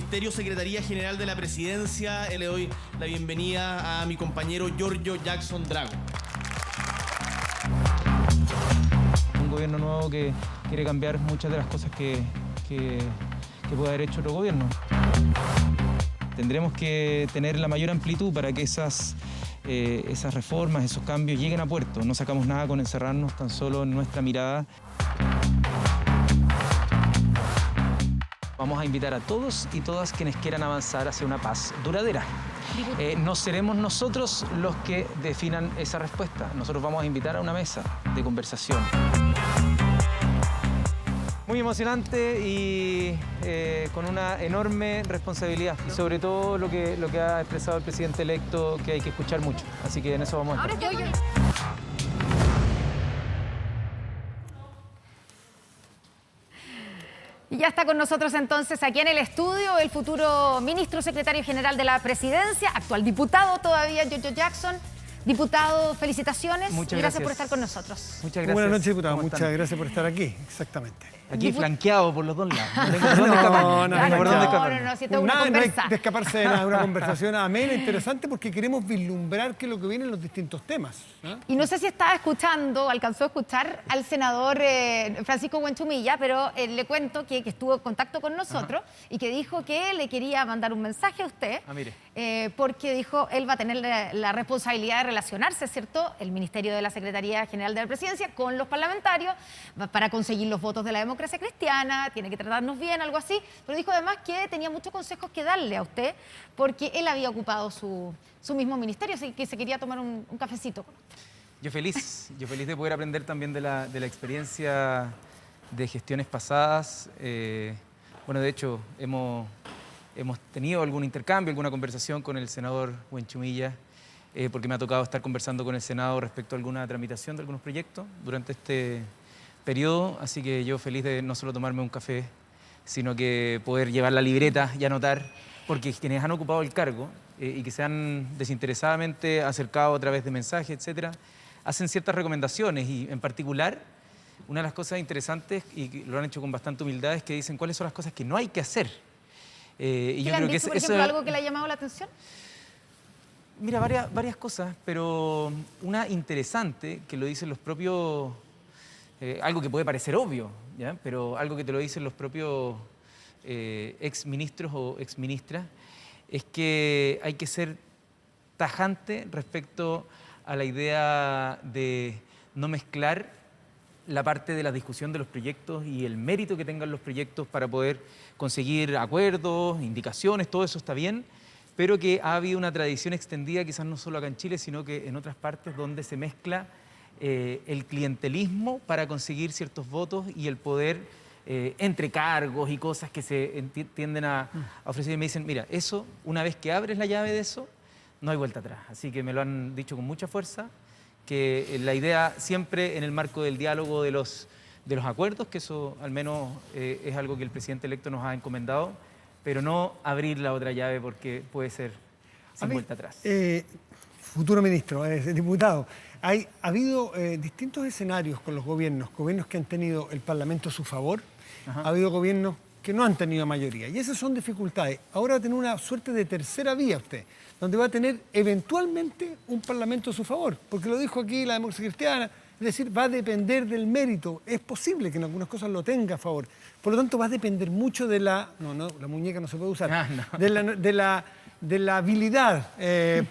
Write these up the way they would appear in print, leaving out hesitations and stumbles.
Ministerio Secretaría General de la Presidencia. Le doy la bienvenida a mi compañero Giorgio Jackson Drago. Un gobierno nuevo que quiere cambiar muchas de las cosas que puede haber hecho otro gobierno. Tendremos que tener la mayor amplitud para que esas reformas, esos cambios lleguen a puerto. No sacamos nada con encerrarnos tan solo en nuestra mirada. Vamos a invitar a todos y todas quienes quieran avanzar hacia una paz duradera. No seremos nosotros los que definan esa respuesta. Nosotros vamos a invitar a una mesa de conversación. Muy emocionante y con una enorme responsabilidad. Y sobre todo lo que ha expresado el presidente electo, que hay que escuchar mucho. Así que en eso vamos a estar. Y ya está con nosotros entonces aquí en el estudio el futuro ministro secretario general de la Presidencia, actual diputado todavía, Giorgio Jackson. Diputado, felicitaciones. Muchas gracias por estar con nosotros. Muchas gracias. Buenas noches, diputado. Muchas gracias por estar aquí. Exactamente. Aquí flanqueado por los dos lados. No, si esto es una no hay conversa. de escaparse de nada, una conversación amena, interesante, porque queremos vislumbrar qué es lo que viene en los distintos temas. Y no sé si estaba escuchando, alcanzó a escuchar al senador Francisco Buenchumilla, pero le cuento que estuvo en contacto con nosotros y que dijo que le quería mandar un mensaje a usted, porque dijo él va a tener la responsabilidad de relacionarse, ¿cierto?, el Ministerio de la Secretaría General de la Presidencia con los parlamentarios para conseguir los votos de la democracia cristiana, tiene que tratarnos bien, algo así, pero dijo además que tenía muchos consejos que darle a usted porque él había ocupado su mismo ministerio, así que se quería tomar un cafecito con usted. Yo feliz de poder aprender también de la experiencia de gestiones pasadas. Bueno, de hecho, hemos tenido algún intercambio, alguna conversación con el senador Buenchumilla, porque me ha tocado estar conversando con el Senado respecto a alguna tramitación de algunos proyectos durante este periodo, así que yo feliz de no solo tomarme un café, sino que poder llevar la libreta y anotar, porque quienes han ocupado el cargo y que se han desinteresadamente acercado a través de mensajes, etcétera, hacen ciertas recomendaciones y en particular una de las cosas interesantes, y que lo han hecho con bastante humildad, es que dicen cuáles son las cosas que no hay que hacer. ¿Qué le han dicho, por ejemplo, algo que le ha llamado la atención? Mira, varias cosas, pero una interesante que lo dicen los propios... algo que puede parecer obvio, ¿ya? Pero algo que te lo dicen los propios exministros o exministras, es que hay que ser tajante respecto a la idea de no mezclar la parte de la discusión de los proyectos y el mérito que tengan los proyectos para poder conseguir acuerdos, indicaciones, todo eso está bien, pero que ha habido una tradición extendida, quizás no solo acá en Chile, sino que en otras partes donde se mezcla el clientelismo para conseguir ciertos votos y el poder entre cargos y cosas que se tienden a ofrecer. Y me dicen, mira, eso, una vez que abres la llave de eso, no hay vuelta atrás. Así que me lo han dicho con mucha fuerza, que la idea siempre en el marco del diálogo de los acuerdos, que eso al menos es algo que el presidente electo nos ha encomendado, pero no abrir la otra llave porque puede ser sin vuelta atrás. Futuro ministro, diputado, ha habido distintos escenarios con los gobiernos que han tenido el Parlamento a su favor, ha habido gobiernos que no han tenido mayoría, y esas son dificultades. Ahora va a tener una suerte de tercera vía usted, donde va a tener eventualmente un Parlamento a su favor, porque lo dijo aquí la democracia cristiana, es decir, va a depender del mérito. Es posible que en algunas cosas lo tenga a favor, por lo tanto va a depender mucho de la... la muñeca no se puede usar, de la habilidad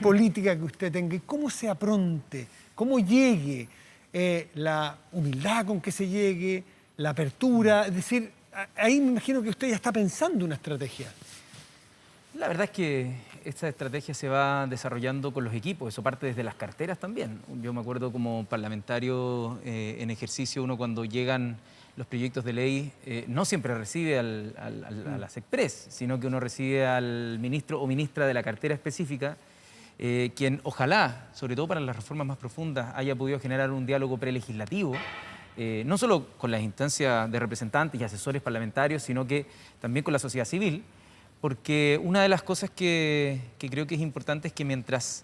política que usted tenga y cómo se apronte, cómo llegue, la humildad con que se llegue, la apertura, es decir, ahí me imagino que usted ya está pensando una estrategia. La verdad es que esta estrategia se va desarrollando con los equipos, eso parte desde las carteras también. Yo me acuerdo como parlamentario en ejercicio, uno cuando llegan los proyectos de ley no siempre recibe a las Express, sino que uno recibe al ministro o ministra de la cartera específica, quien ojalá, sobre todo para las reformas más profundas, haya podido generar un diálogo prelegislativo, no solo con las instancias de representantes y asesores parlamentarios, sino que también con la sociedad civil, porque una de las cosas que creo que es importante es que mientras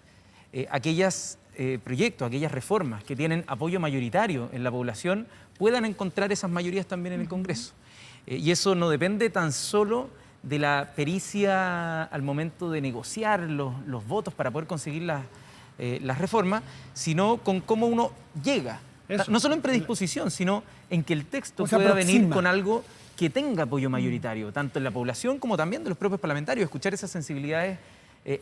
aquellos proyectos, aquellas reformas que tienen apoyo mayoritario en la población puedan encontrar esas mayorías también en el Congreso. Y eso no depende tan solo de la pericia al momento de negociar los votos para poder conseguir las reformas, sino con cómo uno llega. Eso. No solo en predisposición, sino en que el texto O sea, pueda venir aproxima. con algo que tenga apoyo mayoritario, tanto en la población como también de los propios parlamentarios. Escuchar esas sensibilidades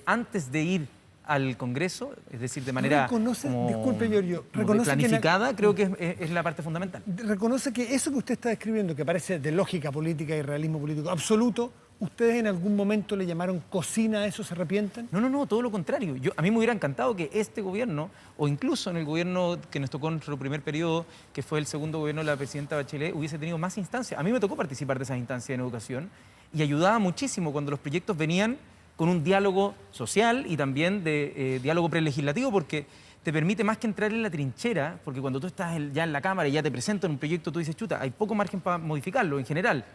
antes de ir al Congreso, es decir, de manera disculpe, Giorgio, como reconoce que planificada, creo que es la parte fundamental. Reconoce que eso que usted está describiendo, que parece de lógica política y realismo político absoluto, ¿ustedes en algún momento le llamaron cocina a eso? ¿Se arrepienten? No, todo lo contrario. A mí me hubiera encantado que este gobierno, o incluso en el gobierno que nos tocó en nuestro primer periodo, que fue el segundo gobierno de la presidenta Bachelet, hubiese tenido más instancias. A mí me tocó participar de esas instancias en educación y ayudaba muchísimo cuando los proyectos venían con un diálogo social y también de diálogo prelegislativo, porque te permite más que entrar en la trinchera, porque cuando tú estás ya en la Cámara y ya te presentan un proyecto, tú dices, chuta, hay poco margen para modificarlo en general.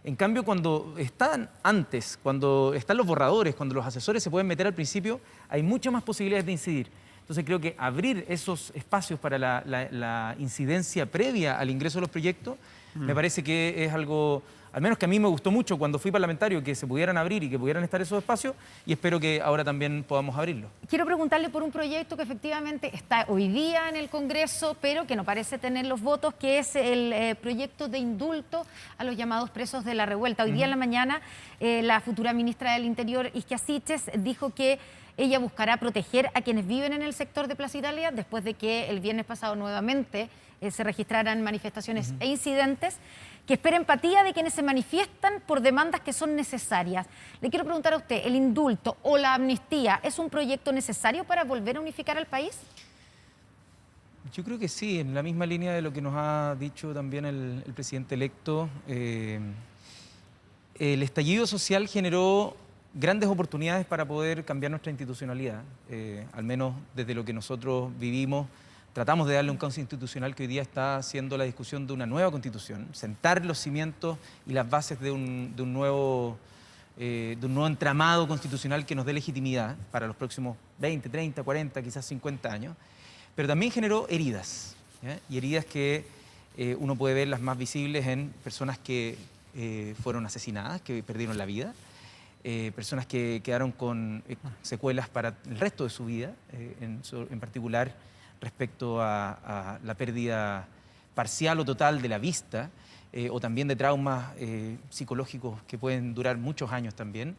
En cambio, cuando están antes, cuando están los borradores, cuando los asesores se pueden meter al principio, hay muchas más posibilidades de incidir. Entonces creo que abrir esos espacios para la incidencia previa al ingreso de los proyectos, me parece que es algo, al menos que a mí me gustó mucho cuando fui parlamentario, que se pudieran abrir y que pudieran estar esos espacios, y espero que ahora también podamos abrirlos. Quiero preguntarle por un proyecto que efectivamente está hoy día en el Congreso, pero que no parece tener los votos, que es el proyecto de indulto a los llamados presos de la revuelta. Hoy día en la mañana, la futura ministra del Interior, Isquia Siches, dijo que ella buscará proteger a quienes viven en el sector de Plaza Italia después de que el viernes pasado nuevamente se registraran manifestaciones e incidentes, que espera empatía de quienes se manifiestan por demandas que son necesarias. Le quiero preguntar a usted, ¿el indulto o la amnistía es un proyecto necesario para volver a unificar al país? Yo creo que sí, en la misma línea de lo que nos ha dicho también el presidente electo. El estallido social generó grandes oportunidades para poder cambiar nuestra institucionalidad, al menos desde lo que nosotros vivimos. Tratamos de darle un cauce institucional que hoy día está haciendo la discusión de una nueva constitución, sentar los cimientos y las bases de un nuevo entramado constitucional que nos dé legitimidad para los próximos 20, 30, 40, quizás 50 años, pero también generó heridas, ¿ya? Y heridas que uno puede ver las más visibles en personas que fueron asesinadas, que perdieron la vida, personas que quedaron con secuelas para el resto de su vida, en particular respecto a la pérdida parcial o total de la vista, o también de traumas psicológicos que pueden durar muchos años también,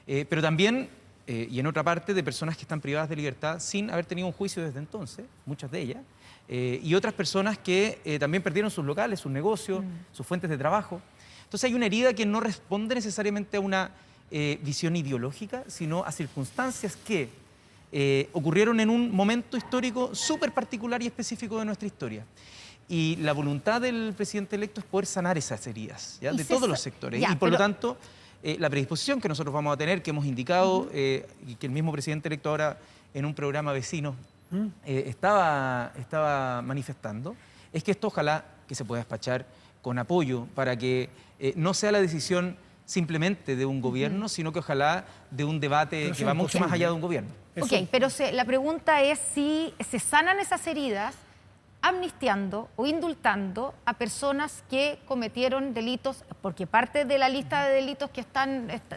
pero también, y en otra parte, de personas que están privadas de libertad sin haber tenido un juicio desde entonces, muchas de ellas, y otras personas que también perdieron sus locales, sus negocios, sus fuentes de trabajo. Entonces hay una herida que no responde necesariamente a una visión ideológica, sino a circunstancias que ocurrieron en un momento histórico súper particular y específico de nuestra historia. Y la voluntad del presidente electo es poder sanar esas heridas, ¿ya? De todos los sectores. Ya, y por lo tanto, la predisposición que nosotros vamos a tener, que hemos indicado, y que el mismo presidente electo ahora en un programa vecino estaba manifestando, es que esto ojalá que se pueda despachar con apoyo para que no sea la decisión simplemente de un gobierno, sino que ojalá de un debate que va mucho más allá de un gobierno. Ok, pero la pregunta es si se sanan esas heridas amnistiando o indultando a personas que cometieron delitos, porque parte de la lista de delitos que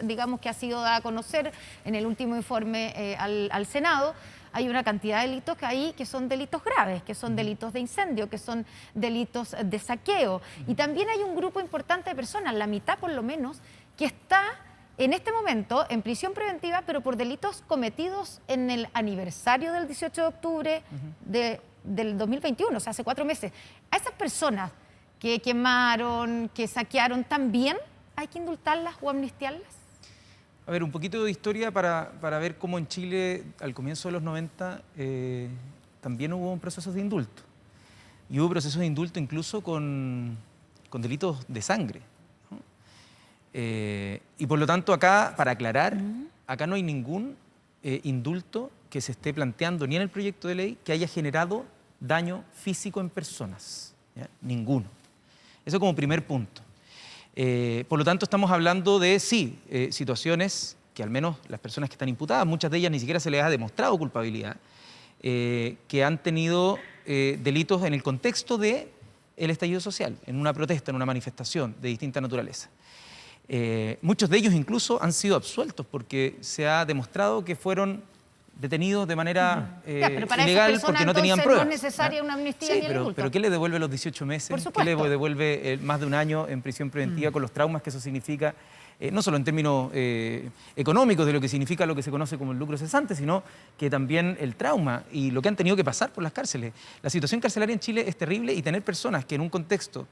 digamos que ha sido dada a conocer en el último informe al Senado, hay una cantidad de delitos que son delitos graves, que son delitos de incendio, que son delitos de saqueo. Y también hay un grupo importante de personas, la mitad por lo menos, que está en este momento en prisión preventiva, pero por delitos cometidos en el aniversario del 18 de octubre del 2021, o sea, hace 4 meses. A esas personas que quemaron, que saquearon, ¿también hay que indultarlas o amnistiarlas? A ver, un poquito de historia para ver cómo en Chile, al comienzo de los 90, también hubo un proceso de indulto. Y hubo procesos de indulto incluso con delitos de sangre, ¿no? Y por lo tanto acá, para aclarar, acá no hay ningún indulto que se esté planteando ni en el proyecto de ley que haya generado daño físico en personas, ¿ya? Ninguno. Eso como primer punto. Por lo tanto, estamos hablando de, sí, situaciones que al menos las personas que están imputadas, muchas de ellas ni siquiera se les ha demostrado culpabilidad, que han tenido delitos en el contexto del estallido social, en una protesta, en una manifestación de distinta naturaleza. Muchos de ellos incluso han sido absueltos porque se ha demostrado que fueron detenidos de manera pero para ilegal esas personas, porque no tenían entonces, pruebas. no es necesaria una amnistía Sí, ni el indulto. pero ¿qué le devuelve los 18 meses? Por ¿Qué le supuesto. devuelve más de un año en prisión preventiva con los traumas que eso significa? No solo en términos económicos de lo que significa lo que se conoce como el lucro cesante, sino que también el trauma y lo que han tenido que pasar por las cárceles. La situación carcelaria en Chile es terrible y tener personas que en un contexto,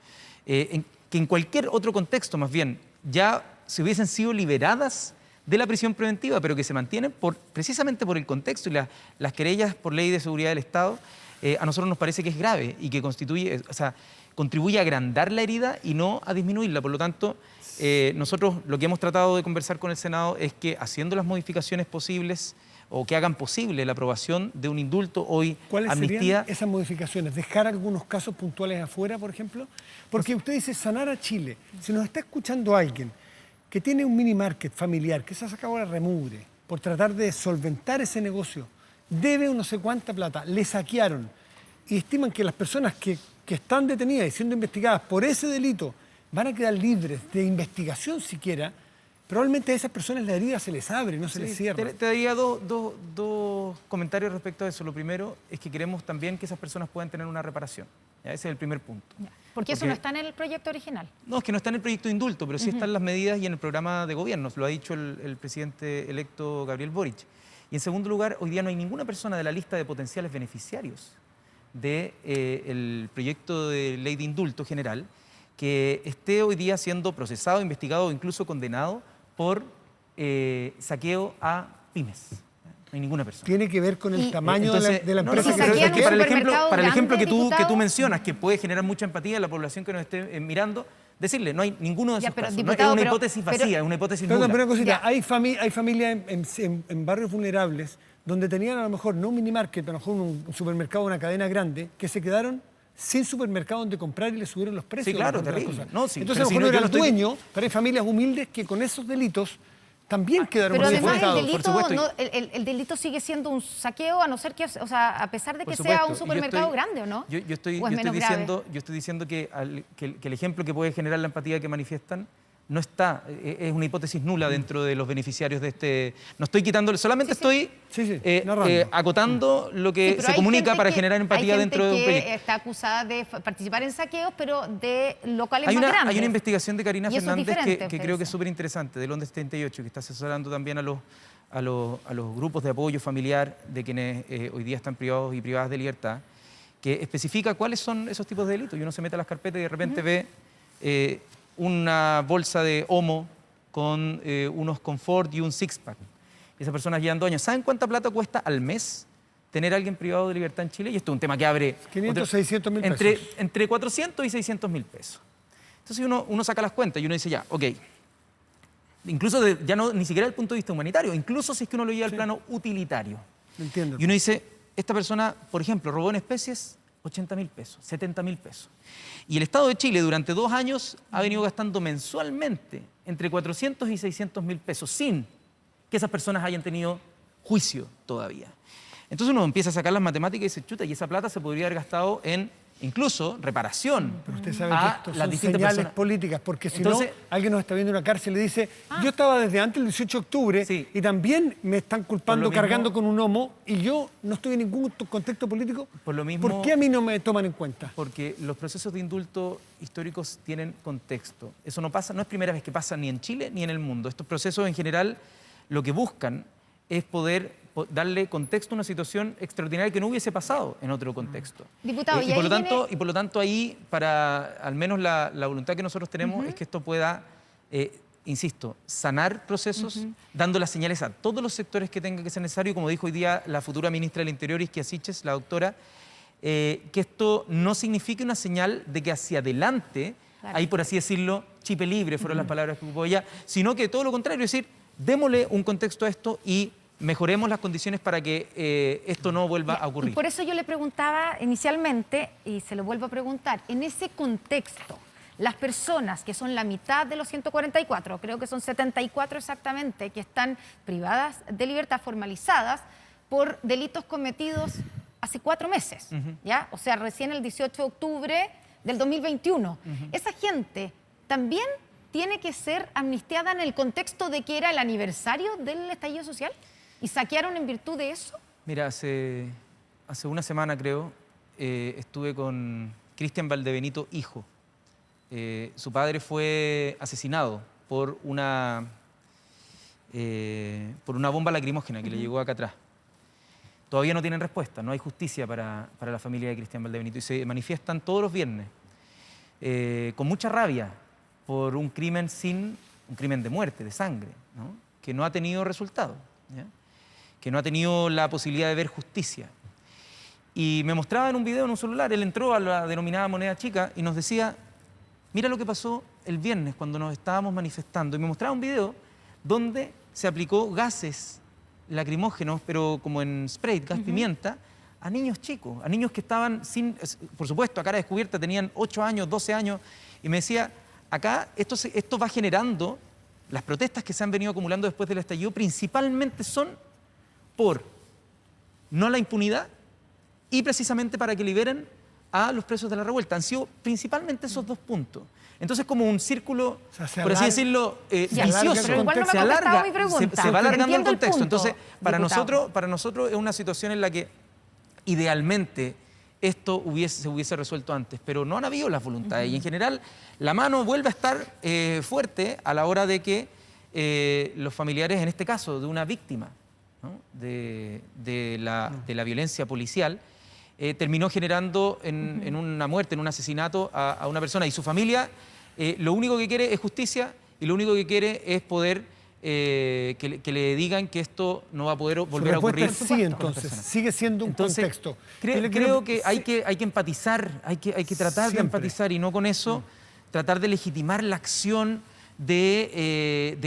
que en cualquier otro contexto más bien, ya se hubiesen sido liberadas de la prisión preventiva, pero que se mantienen precisamente por el contexto y las querellas por ley de seguridad del Estado, a nosotros nos parece que es grave y que contribuye a agrandar la herida y no a disminuirla. Por lo tanto, nosotros lo que hemos tratado de conversar con el Senado es que haciendo las modificaciones posibles o que hagan posible la aprobación de un indulto hoy, ¿Cuáles amnistía. serían esas modificaciones? ¿Dejar algunos casos puntuales afuera, por ejemplo? Porque usted dice sanar a Chile. Si nos está escuchando alguien que tiene un mini market familiar, que se ha sacado la remugre por tratar de solventar ese negocio, debe no sé cuánta plata, le saquearon y estiman que las personas que están detenidas y siendo investigadas por ese delito van a quedar libres de investigación siquiera, probablemente a esas personas la herida se les abre, no se les cierra. Te daría dos comentarios respecto a eso. Lo primero es que queremos también que esas personas puedan tener una reparación. ¿Ya? Ese es el primer punto. Porque eso no está en el proyecto original. No, es que no está en el proyecto de indulto, pero sí están las medidas y en el programa de gobierno. Lo ha dicho el presidente electo Gabriel Boric. Y en segundo lugar, hoy día no hay ninguna persona de la lista de potenciales beneficiarios del proyecto de ley de indulto general que esté hoy día siendo procesado, investigado o incluso condenado por saqueo a pymes. No hay ninguna persona. ¿Tiene que ver con el tamaño de la empresa? pero es que para el ejemplo que tú diputado. mencionas, que puede generar mucha empatía en la población que nos esté mirando, decirle, no hay ninguno de esos casos. Diputado, es una hipótesis vacía, es una hipótesis nula. Pero una cosita, hay familias en barrios vulnerables donde tenían a lo mejor no un mini market, a lo mejor un supermercado, una cadena grande, que se quedaron sin supermercado donde comprar y le subieron los precios. Sí, claro, terrible. No, sí, entonces a lo mejor no era el dueño, pero hay familias humildes que con esos delitos también quedaron Pero además beneficiados. el delito sigue siendo un saqueo, a no ser que, o sea, a pesar de que sea un supermercado grande, ¿o no? Yo estoy diciendo que el ejemplo que puede generar la empatía que manifiestan no está, es una hipótesis nula dentro de los beneficiarios de este. No estoy quitándole, solamente estoy acotando lo que se comunica para generar empatía dentro de un proyecto. Hay gente que está acusada de participar en saqueos, pero de locales más grandes. Hay una investigación de Karina Fernández que creo que es eso. súper interesante, de Londres 38, que está asesorando también a los grupos de apoyo familiar de quienes hoy día están privados y privadas de libertad, que especifica cuáles son esos tipos de delitos. Y uno se mete a las carpetas y de repente ve una bolsa de Omo con unos Confort y un six-pack. Y esas personas llevan 2 años. ¿Saben cuánta plata cuesta al mes tener a alguien privado de libertad en Chile? Y esto es un tema que abre... 500, 600 mil pesos. Entre 400 y 600 mil pesos. Entonces uno saca las cuentas y uno dice, ya, ok. Incluso ya no, ni siquiera desde el punto de vista humanitario, incluso si es que uno lo lleva al plano utilitario. Entiendo. Y uno dice, esta persona, por ejemplo, robó en especies 80 mil pesos, 70 mil pesos. Y el Estado de Chile durante 2 años ha venido gastando mensualmente entre 400 y 600 mil pesos sin que esas personas hayan tenido juicio todavía. Entonces uno empieza a sacar las matemáticas y dice, chuta, y esa plata se podría haber gastado en incluso reparación. Pero usted sabe que esto son señales personas políticas, porque si no, alguien nos está viendo en una cárcel y le dice, yo estaba desde antes del 18 de octubre y también me están culpando cargando con un homo y yo no estoy en ningún contexto político. ¿Por qué a mí no me toman en cuenta? Porque los procesos de indulto históricos tienen contexto. Eso no pasa, no es primera vez que pasa ni en Chile ni en el mundo. Estos procesos en general lo que buscan es poder darle contexto a una situación extraordinaria que no hubiese pasado en otro contexto. Diputado, y por lo tanto ahí, para al menos la voluntad que nosotros tenemos es que esto pueda, insisto, sanar procesos, dando las señales a todos los sectores que tenga que ser necesario, como dijo hoy día la futura ministra del Interior, Isquia Siches, la doctora, que esto no signifique una señal de que hacia adelante, ahí por así decirlo, chipe libre fueron las palabras que ocupó ella, sino que todo lo contrario, es decir, démosle un contexto a esto y mejoremos las condiciones para que esto no vuelva a ocurrir. Y por eso yo le preguntaba inicialmente, y se lo vuelvo a preguntar, en ese contexto, las personas que son la mitad de los 144, creo que son 74 exactamente, que están privadas de libertad, formalizadas por delitos cometidos hace 4 meses, ¿ya? O sea, recién el 18 de octubre del 2021. Esa gente también tiene que ser amnistiada en el contexto de que era el aniversario del estallido social? ¿Y saquearon en virtud de eso? Mira, hace una semana, creo, estuve con Cristian Valdebenito, hijo. Su padre fue asesinado por una bomba lacrimógena que le llegó acá atrás. Todavía no tienen respuesta, no hay justicia para la familia de Cristian Valdebenito y se manifiestan todos los viernes con mucha rabia por un crimen de muerte, de sangre, ¿no? Que no ha tenido resultado, ¿ya? Que no ha tenido la posibilidad de ver justicia. Y me mostraba en un video en un celular, él entró a la denominada moneda chica y nos decía, mira lo que pasó el viernes cuando nos estábamos manifestando. Y me mostraba un video donde se aplicó gases lacrimógenos, pero como en spray, gas pimienta, a niños chicos, a niños que estaban por supuesto, a cara descubierta, tenían 8 años, 12 años, y me decía, acá esto va generando, las protestas que se han venido acumulando después del estallido, principalmente son por no la impunidad y precisamente para que liberen a los presos de la revuelta. Han sido principalmente esos dos puntos. Entonces, como un círculo, o sea, por así decirlo, vicioso, pero igual no me se ha contestado alarga, mi pregunta. se va alargando el Entiendo el contexto. punto, Entonces, para diputado. nosotros es una situación en la que idealmente esto se hubiese resuelto antes, pero no han habido las voluntades. Y en general, la mano vuelve a estar fuerte a la hora de que los familiares, en este caso, de una víctima, ¿no? de la violencia policial, terminó generando en una muerte, en un asesinato a una persona y su familia. Lo único que quiere es justicia y lo único que quiere es poder que le digan que esto no va a poder volver a ocurrir. Sí, entonces, sigue siendo un contexto. Creo que hay que empatizar, hay que tratar de empatizar y no con eso tratar de legitimar la acción de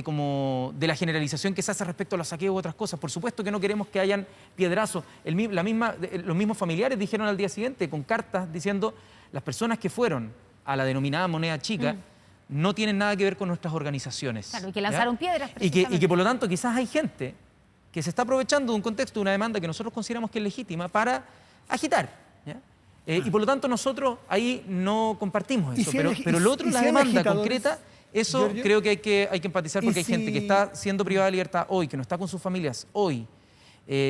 la generalización que se hace respecto a los saqueos u otras cosas. Por supuesto que no queremos que hayan piedrazos. Los mismos familiares dijeron al día siguiente con cartas diciendo las personas que fueron a la denominada moneda chica no tienen nada que ver con nuestras organizaciones. Claro, y que lanzaron piedras. Y que por lo tanto quizás hay gente que se está aprovechando de un contexto, de una demanda que nosotros consideramos que es legítima para agitar, ¿ya? Y por lo tanto nosotros ahí no compartimos eso. Pero lo otro, la demanda concreta, eso Giorgio, creo que hay que empatizar porque hay gente que está siendo privada de libertad hoy, que no está con sus familias hoy,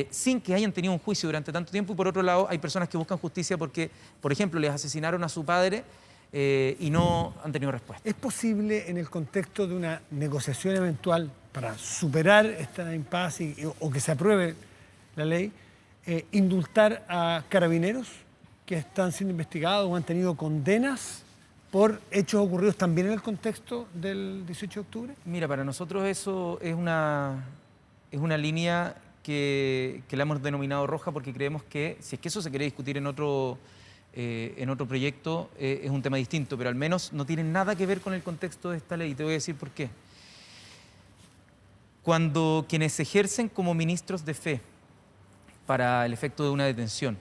sin que hayan tenido un juicio durante tanto tiempo. Y por otro lado hay personas que buscan justicia porque, por ejemplo, les asesinaron a su padre y no han tenido respuesta. ¿Es posible en el contexto de una negociación eventual para superar esta impasse o que se apruebe la ley, indultar a carabineros que están siendo investigados o han tenido condenas por hechos ocurridos también en el contexto del 18 de octubre? Mira, para nosotros eso es una línea que la hemos denominado roja porque creemos que si es que eso se quiere discutir en otro proyecto es un tema distinto, pero al menos no tiene nada que ver con el contexto de esta ley. Te voy a decir por qué. Cuando quienes ejercen como ministros de fe para el efecto de una detención,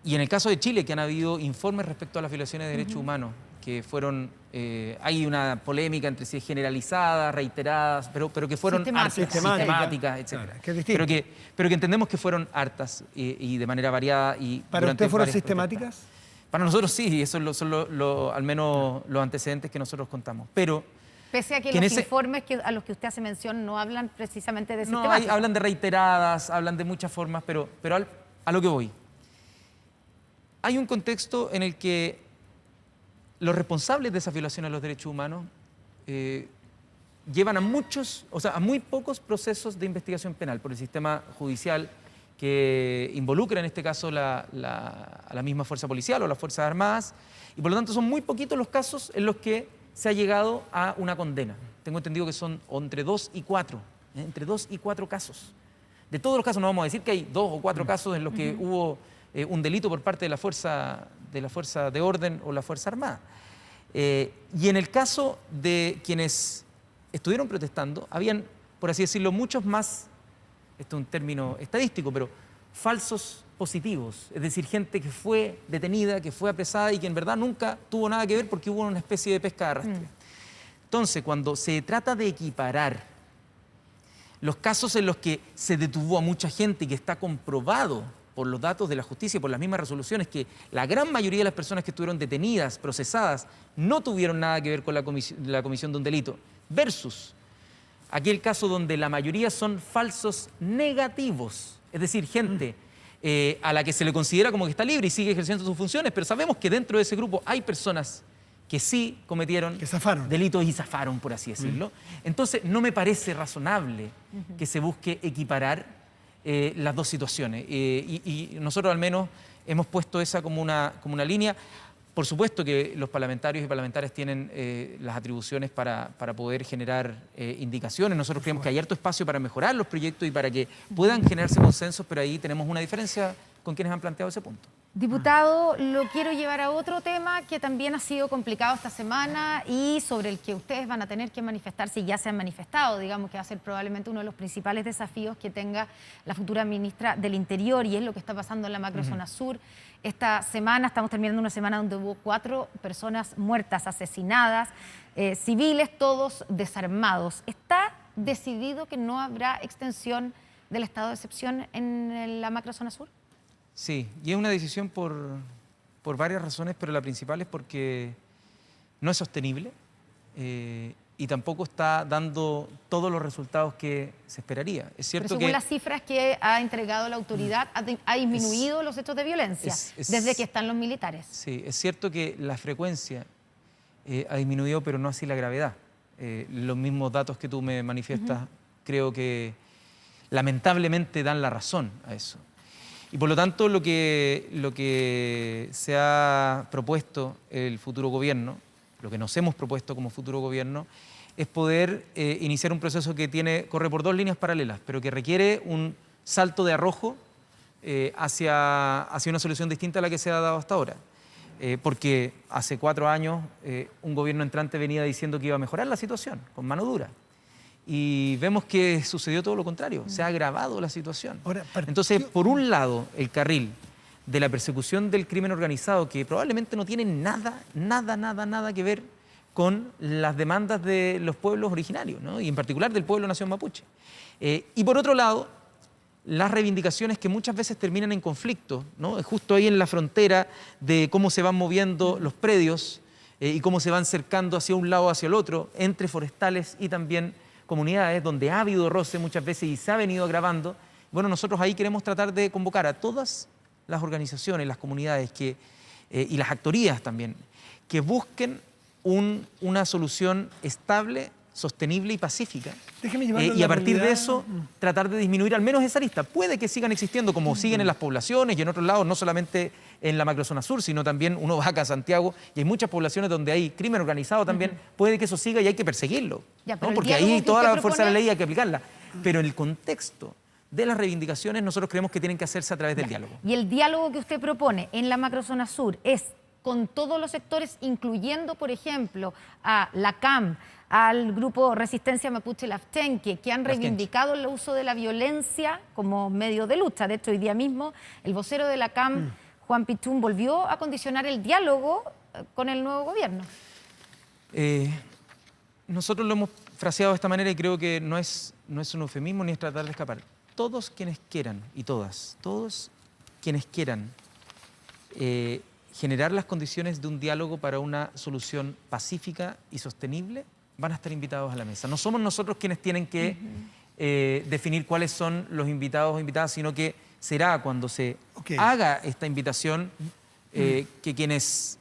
y en el caso de Chile, que han habido informes respecto a las violaciones de derechos humanos, que fueron, hay una polémica entre si es generalizadas, reiteradas, pero que fueron sistemáticas, etc. Pero que entendemos que fueron hartas y de manera variada. Y ¿Para usted fueron sistemáticas? Para nosotros sí, y esos son al menos los antecedentes que nosotros contamos. Pero pese a que los informes a los que usted hace mención no hablan precisamente de sistemáticas. No, hablan de reiteradas, hablan de muchas formas, pero a lo que voy. Hay un contexto en el que los responsables de esas violaciones a los derechos humanos llevan a muy pocos procesos de investigación penal por el sistema judicial que involucra en este caso a la misma fuerza policial o las Fuerzas Armadas, y por lo tanto son muy poquitos los casos en los que se ha llegado a una condena. Tengo entendido que son entre 2 y 4, entre 2 y 4 casos. De todos los casos no vamos a decir que hay 2 o 4 casos en los que hubo un delito por parte de la fuerza de orden o la Fuerza Armada. Y en el caso de quienes estuvieron protestando, habían, por así decirlo, muchos más, esto es un término estadístico, pero falsos positivos, es decir, gente que fue detenida, que fue apresada y que en verdad nunca tuvo nada que ver porque hubo una especie de pesca de arrastre. Entonces, cuando se trata de equiparar los casos en los que se detuvo a mucha gente y que está comprobado por los datos de la justicia y por las mismas resoluciones, que la gran mayoría de las personas que estuvieron detenidas, procesadas, no tuvieron nada que ver con la comisión de un delito, versus aquel caso donde la mayoría son falsos negativos, es decir, gente a la que se le considera como que está libre y sigue ejerciendo sus funciones, pero sabemos que dentro de ese grupo hay personas que sí cometieron delitos y zafaron, por así decirlo. Entonces, no me parece razonable que se busque equiparar las dos situaciones. Y nosotros al menos hemos puesto esa como una línea. Por supuesto que los parlamentarios y parlamentarias tienen las atribuciones para poder generar indicaciones. Nosotros creemos que hay harto espacio para mejorar los proyectos y para que puedan generarse consensos, pero ahí tenemos una diferencia con quienes han planteado ese punto. Diputado, lo quiero llevar a otro tema que también ha sido complicado esta semana y sobre el que ustedes van a tener que manifestarse y ya se han manifestado, digamos que va a ser probablemente uno de los principales desafíos que tenga la futura ministra del Interior, y es lo que está pasando en la macrozona sur. Esta semana estamos terminando una semana donde hubo 4 personas muertas, asesinadas, civiles, todos desarmados. ¿Está decidido que no habrá extensión del estado de excepción en la macrozona sur? Sí, y es una decisión por varias razones, pero la principal es porque no es sostenible y tampoco está dando todos los resultados que se esperaría. Es cierto pero según las cifras que ha entregado la autoridad, ha disminuido los hechos de violencia desde que están los militares. Sí, es cierto que la frecuencia ha disminuido, pero no así la gravedad. Los mismos datos que tú me manifiestas creo que lamentablemente dan la razón a eso. Y por lo tanto, lo que se ha propuesto el futuro gobierno, lo que nos hemos propuesto como futuro gobierno, es poder iniciar un proceso que corre por 2 líneas paralelas, pero que requiere un salto de arrojo hacia una solución distinta a la que se ha dado hasta ahora. Porque hace 4 años un gobierno entrante venía diciendo que iba a mejorar la situación con mano dura. Y vemos que sucedió todo lo contrario, se ha agravado la situación. Entonces, por un lado, el carril de la persecución del crimen organizado, que probablemente no tiene nada que ver con las demandas de los pueblos originarios, ¿no? Y en particular del pueblo nación mapuche. Y por otro lado, las reivindicaciones que muchas veces terminan en conflicto, ¿no? Justo ahí en la frontera de cómo se van moviendo los predios y cómo se van cercando hacia un lado o hacia el otro, entre forestales y también comunidades donde ha habido roce muchas veces y se ha venido agravando. Bueno, nosotros ahí queremos tratar de convocar a todas las organizaciones, las comunidades y las actorías también, que busquen una solución estable, sostenible y pacífica. Y a partir de eso, tratar de disminuir al menos esa lista. Puede que sigan existiendo como siguen en las poblaciones y en otros lados, no solamente en la macrozona sur, sino también uno va acá a Santiago y hay muchas poblaciones donde hay crimen organizado también. Puede que eso siga y hay que perseguirlo, ¿no? Porque ahí toda la fuerza de la ley hay que aplicarla. Pero en el contexto de las reivindicaciones, nosotros creemos que tienen que hacerse a través del diálogo. Y el diálogo que usted propone en la macrozona sur es con todos los sectores, incluyendo, por ejemplo, a la CAM, al grupo Resistencia Mapuche Lafkenke, que han reivindicado el uso de la violencia como medio de lucha. De hecho, hoy día mismo el vocero de la CAM, Juan Pichún, volvió a condicionar el diálogo con el nuevo gobierno. Nosotros lo hemos fraseado de esta manera y creo que no es un eufemismo ni es tratar de escapar. Todos quienes quieran, y todos quienes quieran generar las condiciones de un diálogo para una solución pacífica y sostenible, van a estar invitados a la mesa. No somos nosotros quienes tienen que definir cuáles son los invitados o invitadas, sino que será cuando se haga esta invitación que quienes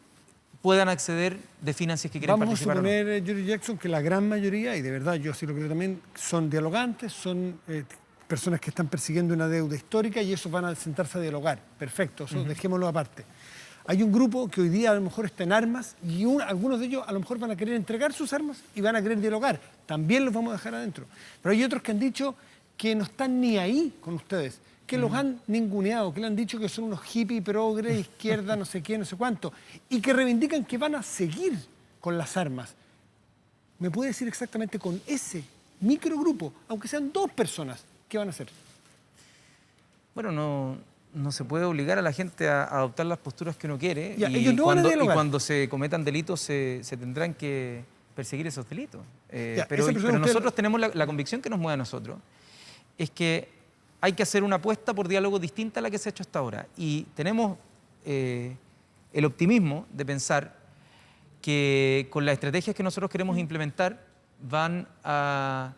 puedan acceder definan si es que quieren participar. Vamos a suponer, Giorgio Jackson, que la gran mayoría, y de verdad yo así lo creo también, son dialogantes, son personas que están persiguiendo una deuda histórica y esos van a sentarse a dialogar. Perfecto, eso dejémoslo aparte. Hay un grupo que hoy día a lo mejor está en armas y algunos de ellos a lo mejor van a querer entregar sus armas y van a querer dialogar. También los vamos a dejar adentro. Pero hay otros que han dicho que no están ni ahí con ustedes, que los han ninguneado, que le han dicho que son unos hippies, progres, izquierda, no sé qué, no sé cuánto, y que reivindican que van a seguir con las armas. ¿Me puede decir exactamente con ese microgrupo, aunque sean 2 personas, qué van a hacer? Bueno, no se puede obligar a la gente a adoptar las posturas que uno quiere. Ellos no van a dialogar. Y cuando se cometan delitos se tendrán que perseguir esos delitos. Pero nosotros tenemos la convicción que nos mueve a nosotros, es que hay que hacer una apuesta por diálogo distinta a la que se ha hecho hasta ahora. Y tenemos el optimismo de pensar que con las estrategias que nosotros queremos implementar va a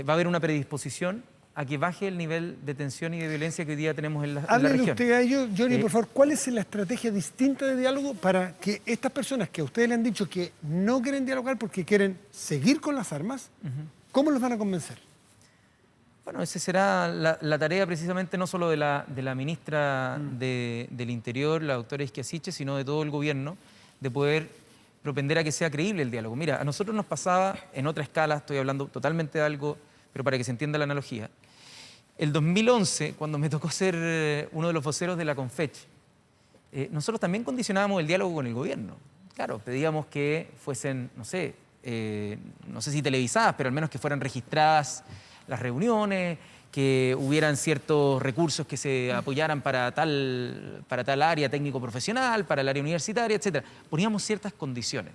haber una predisposición a que baje el nivel de tensión y de violencia que hoy día tenemos en la región. Háblele usted a ellos, Johnny, por favor, ¿cuál es la estrategia distinta de diálogo para que estas personas que a ustedes le han dicho que no quieren dialogar porque quieren seguir con las armas, cómo los van a convencer? Bueno, esa será la tarea precisamente no solo de la ministra del Interior, la doctora Isquiasiche, sino de todo el gobierno, de poder propender a que sea creíble el diálogo. Mira, a nosotros nos pasaba en otra escala, estoy hablando totalmente de algo, pero para que se entienda la analogía. El 2011, cuando me tocó ser uno de los voceros de la Confech, nosotros también condicionábamos el diálogo con el gobierno. Claro, pedíamos que fuesen, no sé si televisadas, pero al menos que fueran registradas las reuniones, que hubieran ciertos recursos que se apoyaran para tal área técnico-profesional, para el área universitaria, etc. Poníamos ciertas condiciones.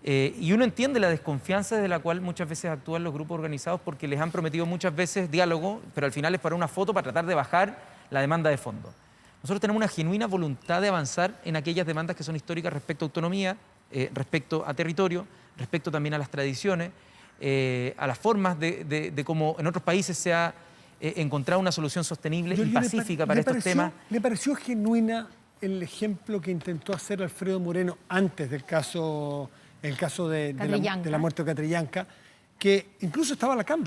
Y uno entiende la desconfianza desde la cual muchas veces actúan los grupos organizados porque les han prometido muchas veces diálogo, pero al final es para una foto, para tratar de bajar la demanda de fondo. Nosotros tenemos una genuina voluntad de avanzar en aquellas demandas que son históricas respecto a autonomía, respecto a territorio, respecto también a las tradiciones, a las formas de cómo en otros países se ha encontrado una solución sostenible y pacífica para estos temas. ¿Le pareció genuina el ejemplo que intentó hacer Alfredo Moreno antes del caso, de la muerte de Catrillanca, que incluso estaba a la cama?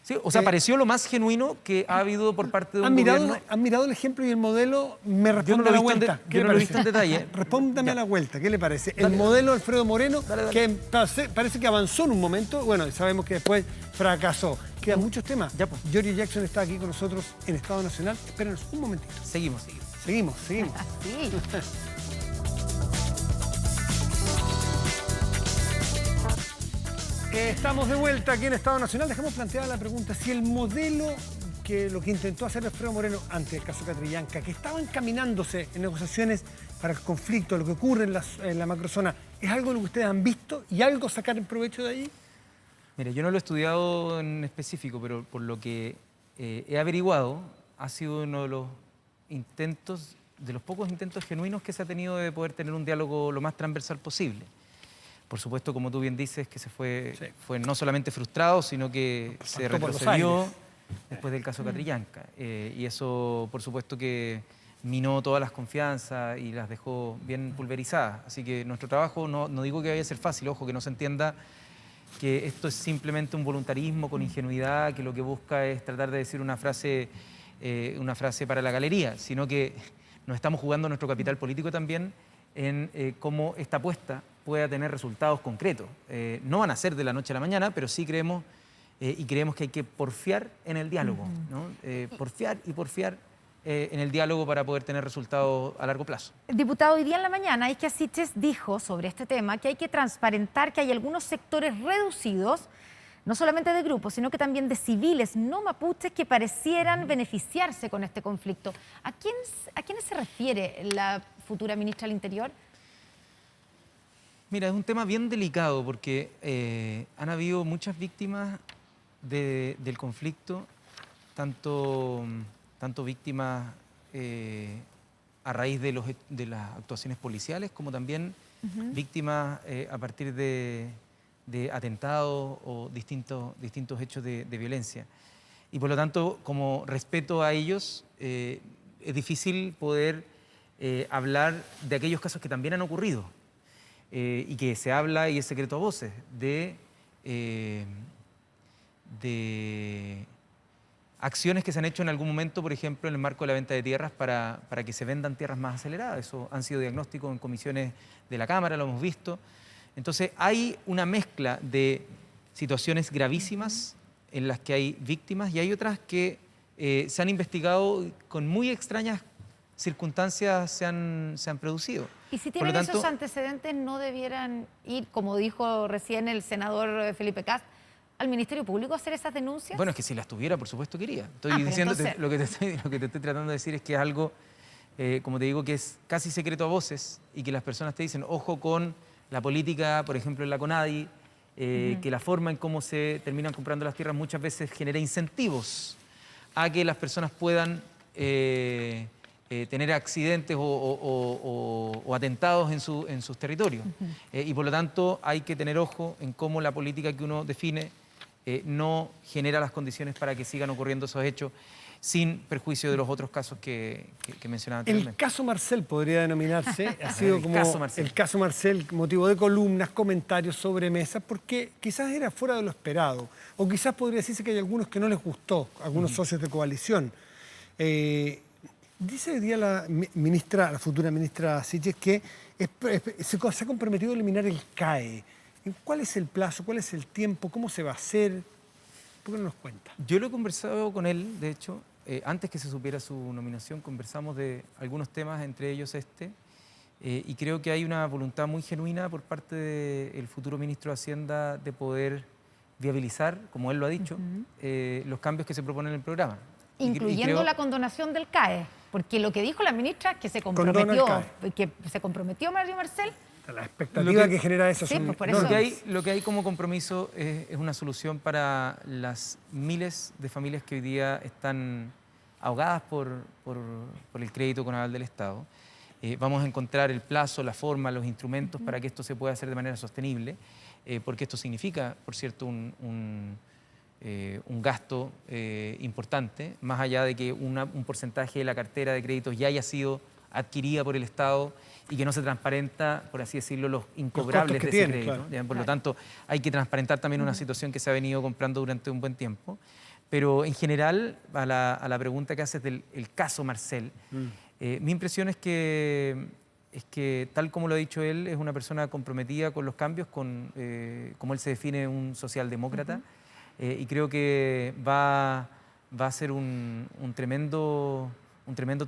Sí, o sea, pareció lo más genuino que ha habido por parte de un gobierno. ¿Han mirado el ejemplo y el modelo? Me responde a la vuelta. Yo no lo he visto en detalle. Respóndame a la vuelta, ¿qué le parece? El modelo de Alfredo Moreno, que parece que avanzó en un momento, bueno, sabemos que después fracasó. Quedan muchos temas. Ya, pues. Giorgio Jackson está aquí con nosotros en Estado Nacional. Espérenos un momentito. Seguimos. Seguimos. Sí. Estamos de vuelta aquí en Estado Nacional. Dejamos planteada la pregunta si el modelo lo que intentó hacer Alfredo Moreno ante el caso Catrillanca, que estaba encaminándose en negociaciones para el conflicto, lo que ocurre en la macrozona, ¿es algo de lo que ustedes han visto y algo sacar en provecho de ahí? Mire, yo no lo he estudiado en específico, pero por lo que he averiguado, ha sido uno de los pocos intentos genuinos que se ha tenido de poder tener un diálogo lo más transversal posible. Por supuesto, como tú bien dices, que fue no solamente frustrado, sino que se retrocedió después del caso Catrillanca. Y eso, por supuesto, que minó todas las confianzas y las dejó bien pulverizadas. Así que nuestro trabajo, no digo que vaya a ser fácil, ojo, que no se entienda que esto es simplemente un voluntarismo con ingenuidad, que lo que busca es tratar de decir una frase para la galería, sino que nos estamos jugando nuestro capital político también en cómo esta apuesta pueda tener resultados concretos. No van a ser de la noche a la mañana, pero sí creemos que hay que porfiar en el diálogo, ¿no? Porfiar en el diálogo para poder tener resultados a largo plazo. Diputado, hoy día en la mañana Isquiasiche dijo sobre este tema que hay que transparentar que hay algunos sectores reducidos, no solamente de grupos, sino que también de civiles no mapuches que parecieran beneficiarse con este conflicto. ¿A quiénes se refiere la futura ministra del Interior? Mira, es un tema bien delicado porque han habido muchas víctimas del conflicto, tanto víctimas a raíz de las actuaciones policiales, como también víctimas a partir de atentados o distintos hechos de violencia. Y por lo tanto, como respeto a ellos, es difícil poder hablar de aquellos casos que también han ocurrido y que se habla y es secreto a voces de acciones que se han hecho en algún momento, por ejemplo, en el marco de la venta de tierras para que se vendan tierras más aceleradas. Eso han sido diagnósticos en comisiones de la Cámara, lo hemos visto. Entonces, hay una mezcla de situaciones gravísimas en las que hay víctimas y hay otras que se han investigado con muy extrañas circunstancias se han producido. Y si tienen esos antecedentes, ¿no debieran ir, como dijo recién el senador Felipe Kast, al Ministerio Público a hacer esas denuncias? Bueno, es que si las tuviera, por supuesto que iría. Estoy diciendo, entonces... lo que te estoy tratando de decir es que es algo, como te digo, que es casi secreto a voces y que las personas te dicen, ojo con la política, por ejemplo, en la CONADI, que la forma en cómo se terminan comprando las tierras muchas veces genera incentivos a que las personas puedan tener accidentes o atentados en sus territorios. Y por lo tanto hay que tener ojo en cómo la política que uno define no genera las condiciones para que sigan ocurriendo esos hechos sin perjuicio de los otros casos que mencionaba anteriormente. El caso Marcel podría denominarse, ha sido como el caso Marcel, motivo de columnas, comentarios, sobremesas, porque quizás era fuera de lo esperado, o quizás podría decirse que hay algunos que no les gustó, algunos socios de coalición. Dice hoy día la futura ministra Siches que se ha comprometido a eliminar el CAE. ¿Cuál es el plazo? ¿Cuál es el tiempo? ¿Cómo se va a hacer? ¿Por qué no nos cuenta? Yo lo he conversado con él, de hecho, antes que se supiera su nominación, conversamos de algunos temas, entre ellos este, y creo que hay una voluntad muy genuina por parte del futuro ministro de Hacienda de poder viabilizar, como él lo ha dicho, los cambios que se proponen en el programa. Incluyendo la condonación del CAE, porque lo que dijo la ministra que se comprometió Mario Marcel. La expectativa que genera eso. Sí, son, pues por eso. Lo que hay como compromiso es una solución para las miles de familias que hoy día están ahogadas por el crédito con aval del Estado. Vamos a encontrar el plazo, la forma, los instrumentos para que esto se pueda hacer de manera sostenible, porque esto significa, por cierto, un gasto importante, más allá de que un porcentaje de la cartera de créditos ya haya sido adquirida por el Estado y que no se transparenta, por así decirlo, los incobrables de ese crédito. Claro. Por lo tanto, hay que transparentar también una situación que se ha venido comprando durante un buen tiempo. Pero en general, a la pregunta que haces del caso Marcel, mi impresión es que, tal como lo ha dicho él, es una persona comprometida con los cambios, como él se define, un socialdemócrata, y creo que va a ser un tremendo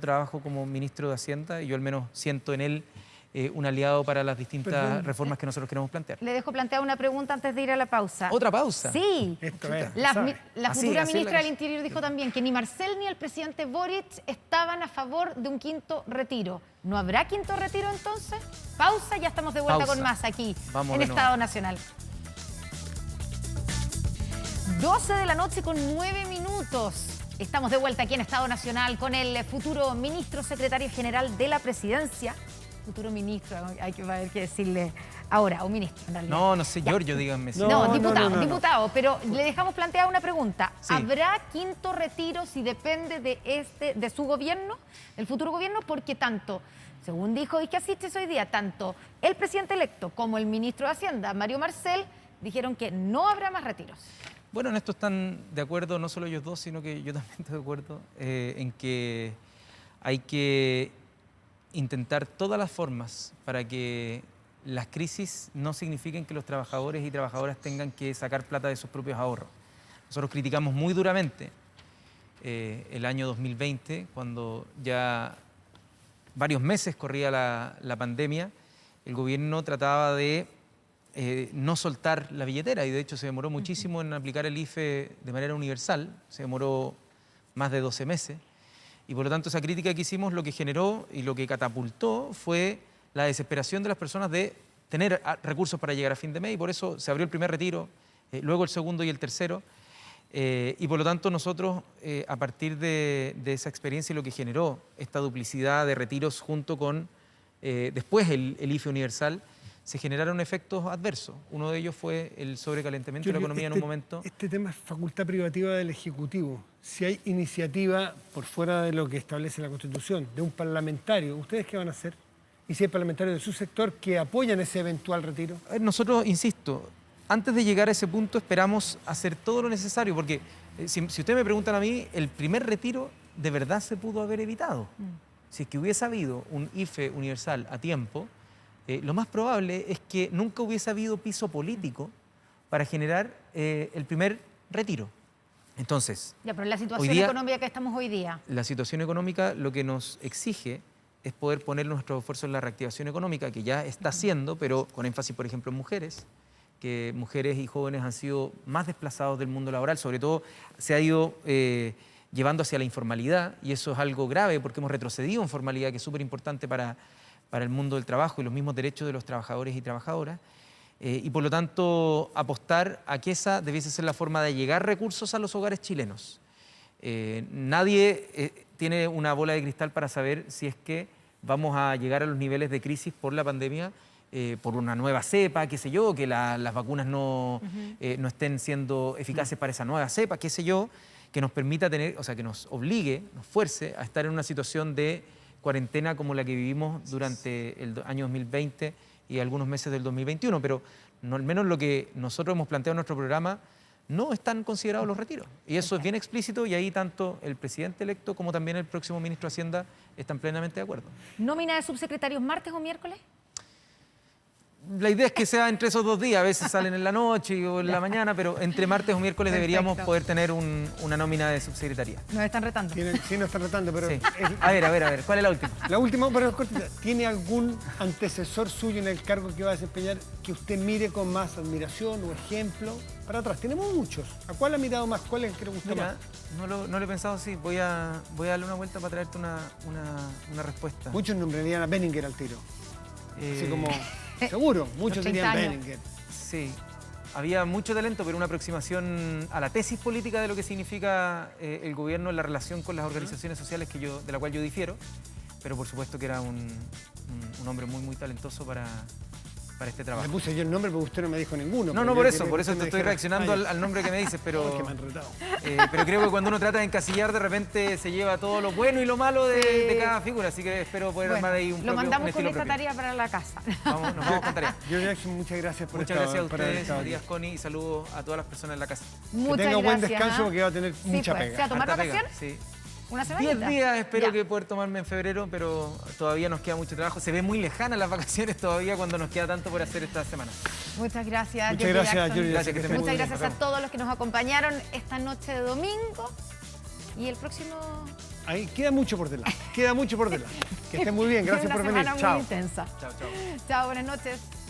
trabajo como ministro de Hacienda, y yo al menos siento en él un aliado para las distintas reformas que nosotros queremos plantear. Le dejo plantear una pregunta antes de ir a la pausa. ¿Otra pausa? Sí. La futura ministra del Interior dijo también que ni Marcel ni el presidente Boric estaban a favor de un quinto retiro. ¿No habrá quinto retiro entonces? Pausa, ya estamos de vuelta con más aquí en Estado Nacional. 12 de la noche con 9 minutos. Estamos de vuelta aquí en Estado Nacional con el futuro ministro secretario general de la Presidencia. Futuro ministro, hay que ver qué decirle ahora, o ministro en realidad. No sé, Giorgio, díganme. Diputado, pero le dejamos plantear una pregunta. Sí. ¿Habrá quinto retiro si depende de su gobierno, del futuro gobierno? Porque tanto, según dijo Isquia Siches hoy día, tanto el presidente electo como el ministro de Hacienda, Mario Marcel, dijeron que no habrá más retiros. Bueno, en esto están de acuerdo no solo ellos dos, sino que yo también estoy de acuerdo en que hay que intentar todas las formas para que las crisis no signifiquen que los trabajadores y trabajadoras tengan que sacar plata de sus propios ahorros. Nosotros criticamos muy duramente el año 2020, cuando ya varios meses corría la pandemia, el gobierno trataba de no soltar la billetera, y de hecho se demoró muchísimo en aplicar el IFE de manera universal, se demoró más de 12 meses, y por lo tanto esa crítica que hicimos lo que generó y lo que catapultó fue la desesperación de las personas de tener recursos para llegar a fin de mes, y por eso se abrió el primer retiro, luego el segundo y el tercero, y por lo tanto nosotros, a partir de esa experiencia y lo que generó esta duplicidad de retiros junto con después el IFE universal, se generaron efectos adversos. Uno de ellos fue el sobrecalentamiento de la economía en un momento. Este tema es facultad privativa del Ejecutivo. Si hay iniciativa por fuera de lo que establece la Constitución, de un parlamentario, ¿ustedes qué van a hacer? ¿Y si hay parlamentarios de su sector que apoyan ese eventual retiro? Nosotros, insisto, antes de llegar a ese punto esperamos hacer todo lo necesario, porque si ustedes me preguntan a mí, el primer retiro de verdad se pudo haber evitado. Si es que hubiese habido un IFE universal a tiempo, lo más probable es que nunca hubiese habido piso político para generar el primer retiro. Entonces, ya, pero la situación económica que estamos hoy día. La situación económica lo que nos exige es poder poner nuestro esfuerzo en la reactivación económica, que ya está haciendo, pero con énfasis, por ejemplo, en mujeres, que mujeres y jóvenes han sido más desplazados del mundo laboral, sobre todo se ha ido llevando hacia la informalidad, y eso es algo grave porque hemos retrocedido en formalidad, que es súper importante para el mundo del trabajo y los mismos derechos de los trabajadores y trabajadoras, y por lo tanto apostar a que esa debiese ser la forma de llegar recursos a los hogares chilenos. Nadie tiene una bola de cristal para saber si es que vamos a llegar a los niveles de crisis por la pandemia, por una nueva cepa, qué sé yo, que las vacunas no estén siendo eficaces para esa nueva cepa, qué sé yo, que nos permita tener, o sea, que nos obligue, nos fuerce a estar en una situación de cuarentena como la que vivimos durante el año 2020 y algunos meses del 2021, pero no, al menos lo que nosotros hemos planteado en nuestro programa, no están considerados los retiros. Y eso es bien explícito y ahí tanto el presidente electo como también el próximo ministro de Hacienda están plenamente de acuerdo. ¿Nómina de subsecretarios martes o miércoles? La idea es que sea entre esos 2 días, a veces salen en la noche o en la mañana, pero entre martes o miércoles deberíamos poder tener una nómina de subsecretaría. Nos están retando. Sí, nos están retando, pero... Sí. A ver, ¿cuál es la última? La última, pero cortita. ¿Tiene algún antecesor suyo en el cargo que va a desempeñar que usted mire con más admiración o ejemplo? Para atrás, tenemos muchos. ¿A cuál ha mirado más? ¿Cuál es el que le gusta más? No lo he pensado así. Voy a darle una vuelta para traerte una respuesta. Muchos nombrarían a Benninger al tiro. Así como... Seguro, muchos dirían Benninger. Sí, había mucho talento, pero una aproximación a la tesis política de lo que significa el gobierno en la relación con las organizaciones sociales de la cual yo difiero, pero por supuesto que era un hombre muy, muy talentoso para este trabajo. Le puse yo el nombre, pero usted no me dijo ninguno. No, por eso te estoy reaccionando al nombre que me dices, pero... que me han retado. Pero creo que cuando uno trata de encasillar, de repente se lleva todo lo bueno y lo malo de cada figura, así que espero poder armar ahí lo mandamos con esa propio. tarea para la casa. Nos vamos con tarea. George Jackson, muchas gracias por Muchas gracias a ustedes, Matías, Connie, y saludos a todas las personas en la casa. Muchas que tenga buen gracias, descanso porque va a tener mucha pues. pega. ¿Se va a tomar Harta pega, vacaciones? sí. ¿Una semanita? 10 días espero Ya. que poder tomarme en febrero, pero todavía nos queda mucho trabajo. Se ve muy lejana las vacaciones todavía cuando nos queda tanto por hacer esta semana. Muchas gracias, Muchas gracias, Jackson. George. Gracias, que estén muy Muchas bien. gracias a todos los que nos acompañaron esta noche de domingo. Y el próximo... Ahí queda mucho por delante. Queda mucho por delante. Que estén muy bien. Gracias Una por venir. semana Chao. muy intensa. Chao. Chao, buenas noches.